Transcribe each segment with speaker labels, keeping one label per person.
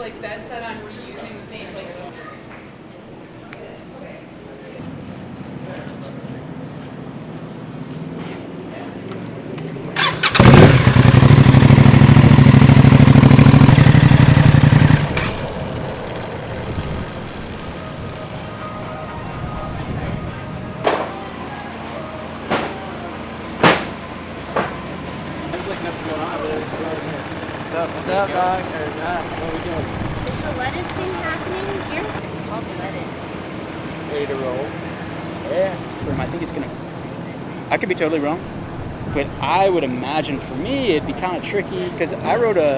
Speaker 1: like dead set on reusing the same like.
Speaker 2: What's up, dog? What are we doing?
Speaker 3: Is the lettuce thing happening here? It's called lettuce.
Speaker 2: Ready to roll? Yeah. I think it's gonna. I could be totally wrong, but I would imagine for me it'd be kind of tricky because I wrote a.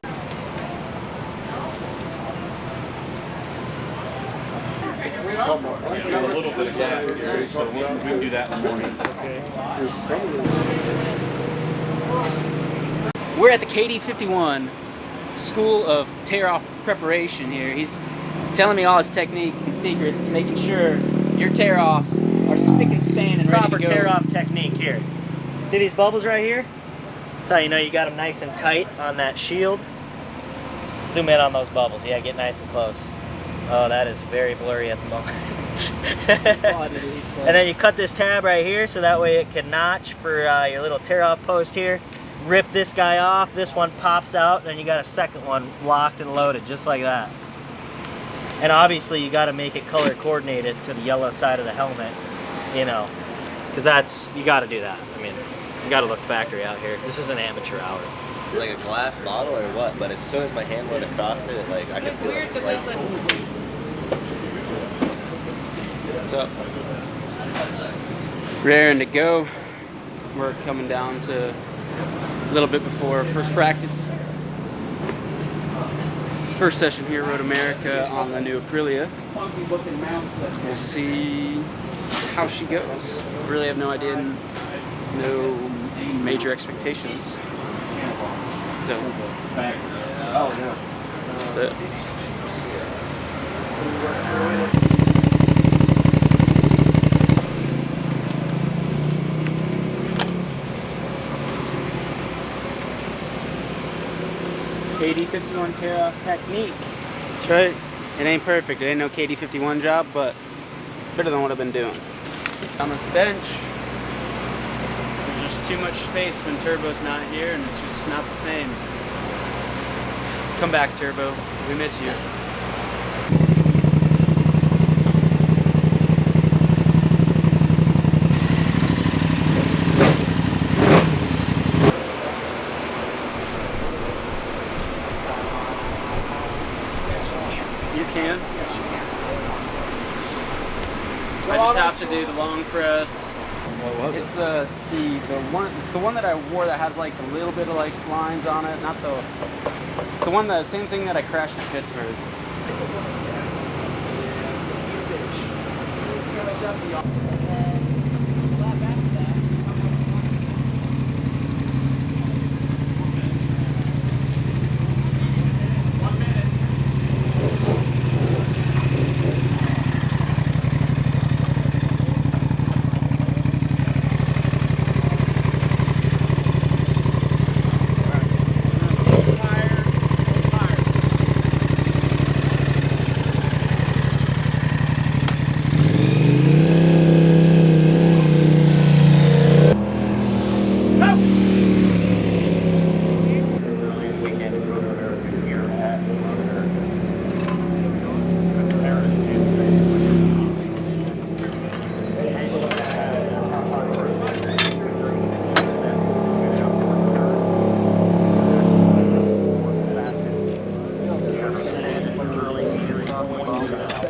Speaker 4: A little bit of that, so we can do that in the morning.
Speaker 2: We're at the KD51 School of Tear-Off Preparation here. He's telling me all his techniques and secrets to making sure your tear-offs are spick and span and
Speaker 5: Proper
Speaker 2: ready to go.
Speaker 5: tear-off technique here. See these bubbles right here? That's how you know you got them nice and tight on that shield. Zoom in on those bubbles. Yeah, get nice and close. Oh, that is very blurry at the moment. And then you cut this tab right here so that way it can notch for your little tear-off post here. Rip this guy off, this one pops out, and then you got a second one locked and loaded, just like that. And obviously you got to make it color coordinated to the yellow side of the helmet, you know, because that's, you got to do that. I mean, you got to look factory out here. This is an amateur hour.
Speaker 6: Like a glass bottle or what? But as soon as my hand went across it, like I could feel it slice. What's up?
Speaker 2: Raring to go. We're coming down to a little bit before first practice. First session here at MotoAmerica on the new Aprilia. We'll see how she goes. Really have no idea, no major expectations. So, that's it. KD51 tear-off technique. That's right. It ain't perfect. It ain't no KD51 job, but it's better than what I've been doing. On this bench, there's just too much space when Turbo's not here, and it's just not the same. Come back, Turbo. We miss you. You can? Yes, you can. I just have to do the long press.
Speaker 4: What was
Speaker 2: It's the one that I wore that has like a little bit of like lines on it. Not the. It's the one that same thing that I crashed in Pittsburgh.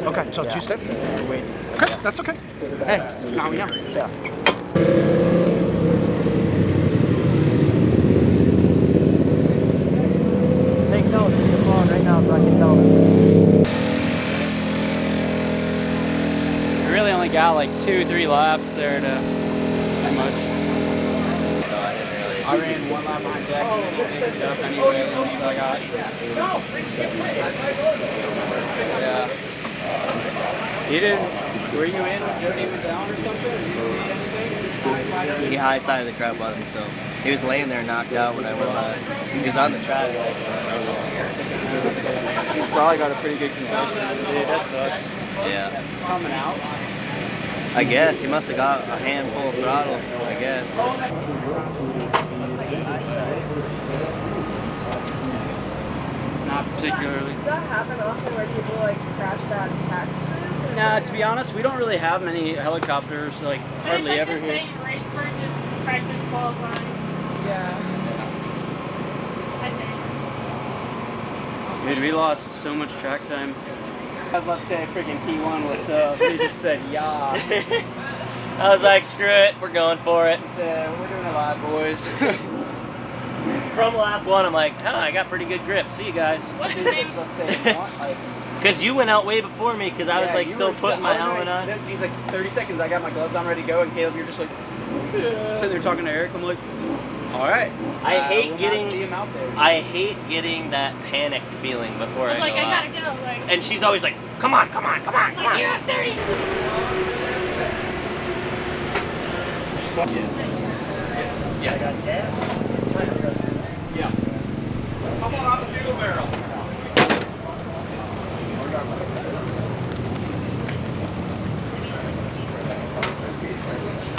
Speaker 7: Okay, so two-step? Wait. Okay, that's okay. Hey, now we know. Yeah.
Speaker 5: Take notes on your phone right now so I can tell them.
Speaker 2: I really only got like 2-3 laps there to pretty much.
Speaker 6: So I didn't really.
Speaker 2: I ran 1 lap behind Jackson and he picked it up anyway, so I got. Yeah. You didn't. Were you in when Jody was down or something? Did you see anything?
Speaker 6: He high-sided the crap out of himself. He was laying there knocked out when I went by. He was on the track.
Speaker 2: He's probably got a pretty good concussion. Dude, that sucks.
Speaker 6: Yeah.
Speaker 2: Coming out.
Speaker 6: I guess. He must have got a handful of throttle, I guess.
Speaker 2: Not particularly.
Speaker 8: Does that happen often where people like crash that in cactuses?
Speaker 2: Nah, to be honest, we don't really have many helicopters, like hardly
Speaker 1: But it's
Speaker 2: ever
Speaker 1: like the
Speaker 2: here.
Speaker 1: same race versus practice qualifying,
Speaker 8: Yeah.
Speaker 1: I think.
Speaker 2: Dude, we lost so much track time. I was about to say freaking P1 was up. He just said, yeah.
Speaker 5: I was like, screw it, we're going for it.
Speaker 2: He said, we're doing a lot, boys.
Speaker 5: From lap 1, I'm like, I got pretty good grip. See you guys.
Speaker 1: What's his name?
Speaker 2: Let's say, like,
Speaker 5: Because you went out way before me because I was like
Speaker 2: you
Speaker 5: still
Speaker 2: were
Speaker 5: putting my helmet on.
Speaker 2: He's like 30 seconds. I got my gloves on, ready to go, and Caleb, you're just like, sitting there talking to Eric. I'm like, all right.
Speaker 5: I hate
Speaker 2: we'll
Speaker 5: getting.
Speaker 2: not see him out there.
Speaker 5: I hate getting that panicked feeling before I
Speaker 1: Like,
Speaker 5: go
Speaker 1: I
Speaker 5: out.
Speaker 1: gotta go. Like,
Speaker 5: And she's always like, come on, come on, come on, come
Speaker 1: like you
Speaker 5: on.
Speaker 1: have 30.
Speaker 5: I got gas.
Speaker 2: Yeah.
Speaker 7: Come on the fuel barrel.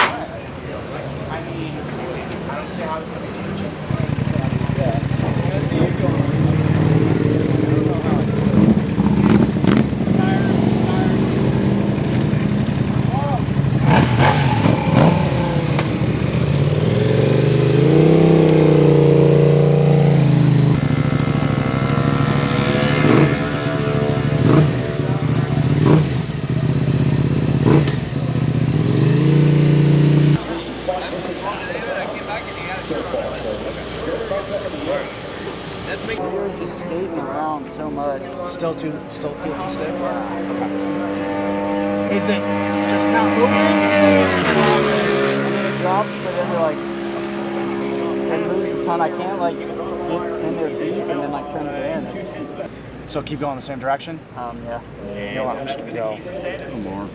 Speaker 7: I mean, I don't see how it's going to
Speaker 2: You're just skating around so much.
Speaker 7: Still feel too stiff? Is it just not moving?
Speaker 2: And then it drops, but then you're like, it moves a ton. I can't like get in there deep and then like turn it in. It's,
Speaker 7: So keep going the same direction?
Speaker 2: yeah.
Speaker 7: You know what, I'm just going to go.
Speaker 4: More.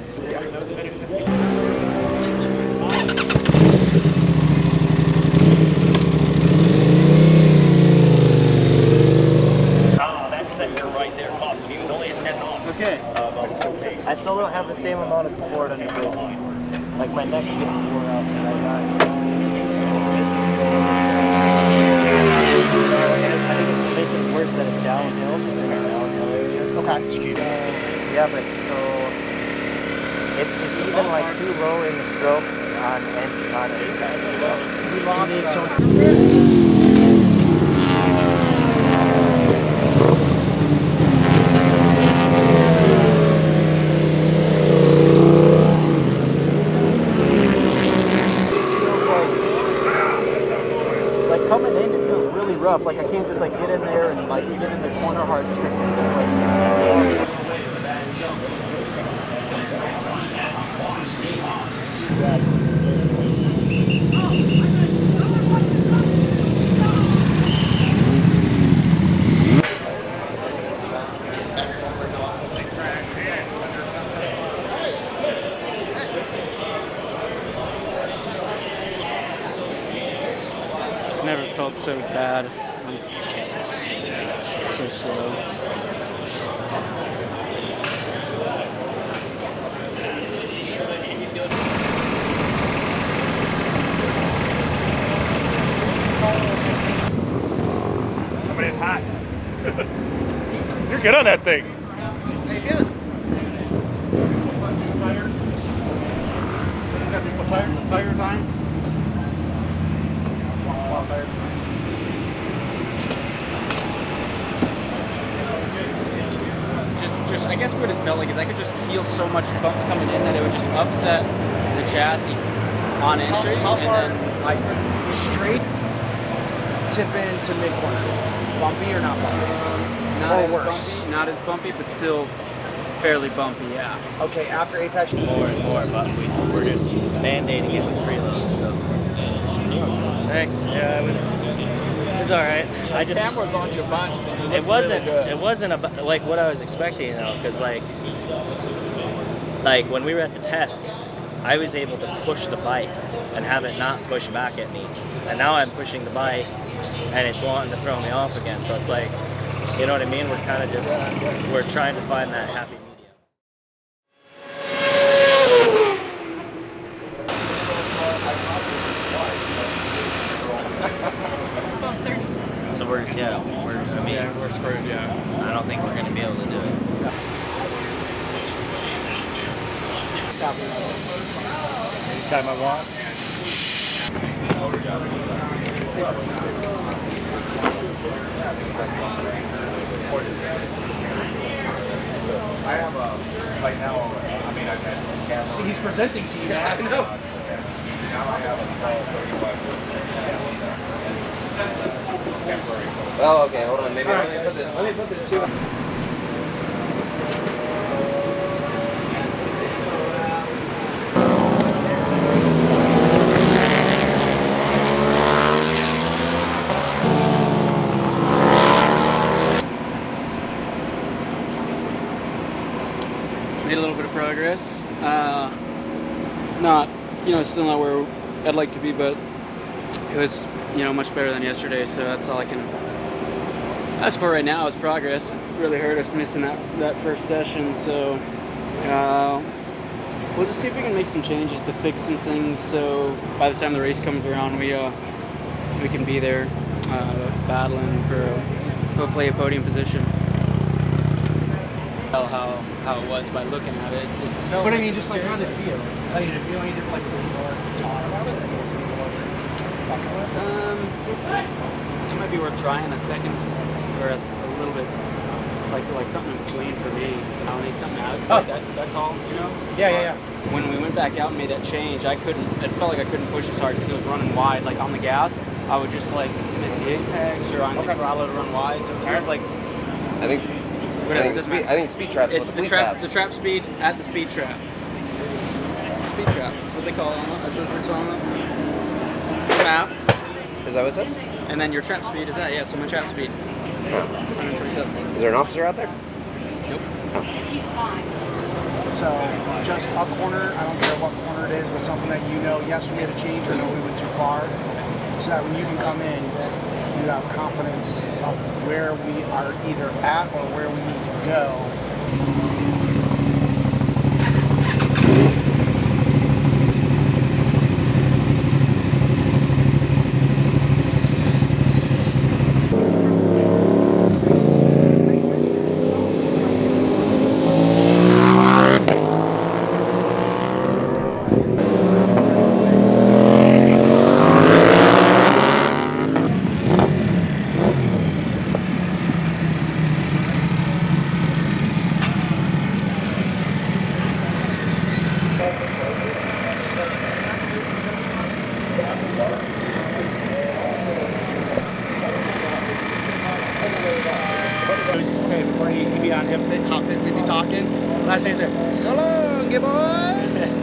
Speaker 2: Okay.
Speaker 5: I still don't have the same amount of support on the brake. Like my neck's getting wore out and I think it's making it worse that it's downhill. It's in the downhill areas.
Speaker 7: Okay.
Speaker 5: Yeah, but so it's even like too low in the stroke on apex.
Speaker 7: So it's
Speaker 2: Like coming in, it feels really rough. Like I can't just like get in there and like get in the corner hard because it's so like. Never felt so bad. So slow.
Speaker 9: Coming in hot. You're good on that thing.
Speaker 7: Tire time?
Speaker 2: Just I guess what it felt like is I could just feel so much bumps coming in that it would just upset the chassis on entry.
Speaker 7: How far?
Speaker 2: And then like
Speaker 7: Straight tip into mid corner. Bumpy or not bumpy?
Speaker 2: not
Speaker 7: Or
Speaker 2: as
Speaker 7: worse.
Speaker 2: bumpy, not as bumpy, but still fairly bumpy, yeah.
Speaker 7: Okay, after apex.
Speaker 5: More and more, but we're just band-aiding it with preload. So thanks. Yeah, it was all right. I just
Speaker 2: Camera's on your bunch.
Speaker 5: it wasn't about like what I was expecting though, because like when we were at the test, I was able to push the bike and have it not push back at me. And now I'm pushing the bike and it's wanting to throw me off again. So it's like, you know what I mean? We're kind of just, we're trying to find that happy medium. So I don't think we're going to be able to do it.
Speaker 9: Anytime I want. I have a, right now, I mean, I've had camera.
Speaker 7: See, he's presenting to you now. I know.
Speaker 9: Now I have a small 35 temporary.
Speaker 6: Oh, okay, hold on. Maybe let me put the two.
Speaker 2: Made a little bit of progress. Not, still not where I'd like to be, but it was, much better than yesterday. So that's all I can ask for right now is progress. It really hurt us missing that first session. So we'll just see if we can make some changes to fix some things. So by the time the race comes around, we can be there battling for hopefully a podium position. How it was by looking at it.
Speaker 7: But I mean, just like, how did it feel? Like, did it feel any different? Like, is it more talk about it? Like, is it more fucking with it?
Speaker 2: It might be worth trying a second or a little bit, like something in between for me. I don't need something out like that tall,
Speaker 7: Yeah.
Speaker 2: When we went back out and made that change, it felt like I couldn't push as hard because it was running wide. Like on the gas, I would just like miss the apex or on the throttle to run wide. So it feels like
Speaker 6: I think speed traps what the police have.
Speaker 2: The trap speed at the speed trap. Speed trap. That's what they call it. That's what it's on. Trap.
Speaker 6: Is that what it says?
Speaker 2: And then your trap speed is that? Yeah. So my trap speed's 127.
Speaker 6: Is there an officer out there?
Speaker 2: Nope.
Speaker 3: He's fine.
Speaker 7: So, just a corner, I don't care what corner it is, but something that yes, we had a change or no, we went too far. So that when you can come in, you have confidence of where we are either at or where we need to go. I was just saying before he'd be on him, we'd be talking. Last thing he said, "So long, you boys."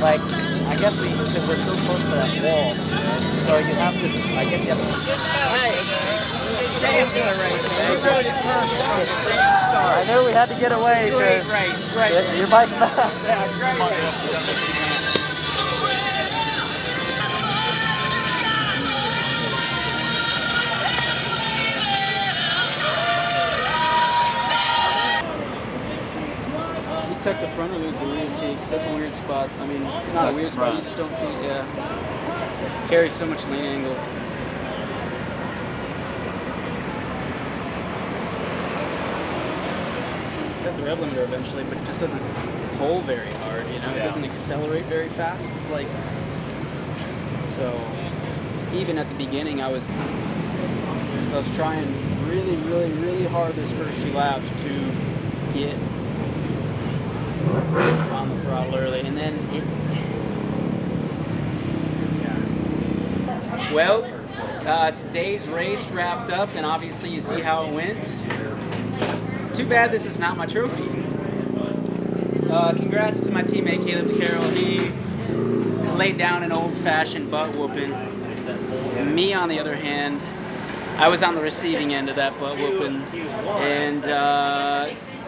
Speaker 5: Like, I guess because we're so close to that wall, so you have to, I guess you have to. Hey, damn good race, man. You rode it perfect from the start. I knew we had to get away. Great race, great race. Your bike's fast. Yeah, great race.
Speaker 2: Tuck the front or lose the rear too, because that's a weird spot. I mean, not a weird spot, you just don't see it, yeah. Carries so much lean angle. Got the rev limiter eventually, but it just doesn't pull very hard, It doesn't accelerate very fast. Like, So even at the beginning, I was trying really hard this first few laps to get on the throttle early, and then well, today's race wrapped up, and obviously you see how it went. Too bad this is not my trophy. Congrats to my teammate Kaleb De Keyrel. He laid down an old-fashioned butt whooping. Me, on the other hand, I was on the receiving end of that butt whooping, and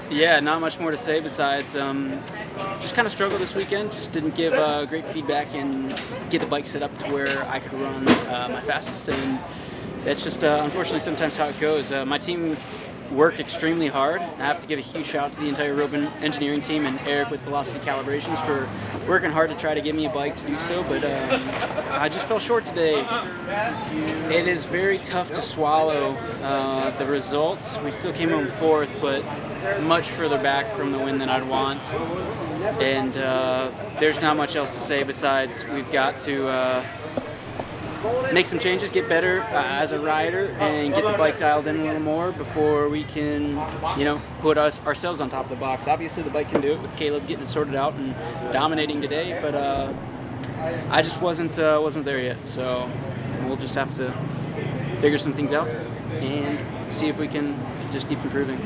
Speaker 2: yeah, not much more to say besides just kind of struggled this weekend. Just didn't give great feedback and get the bike set up to where I could run my fastest, and that's just unfortunately sometimes how it goes. My team worked extremely hard. I have to give a huge shout out to the entire Robem Engineering team and Eric with Velocity Calibrations for working hard to try to give me a bike to do so, but I just fell short today. It is very tough to swallow the results. We still came home fourth, but much further back from the win than I'd want. And there's not much else to say besides we've got to make some changes, get better as a rider, and get the bike dialed in a little more before we can, you know, put ourselves on top of the box. Obviously, the bike can do it with Kaleb getting it sorted out and dominating today, but I just wasn't there yet. So we'll just have to figure some things out and see if we can just keep improving.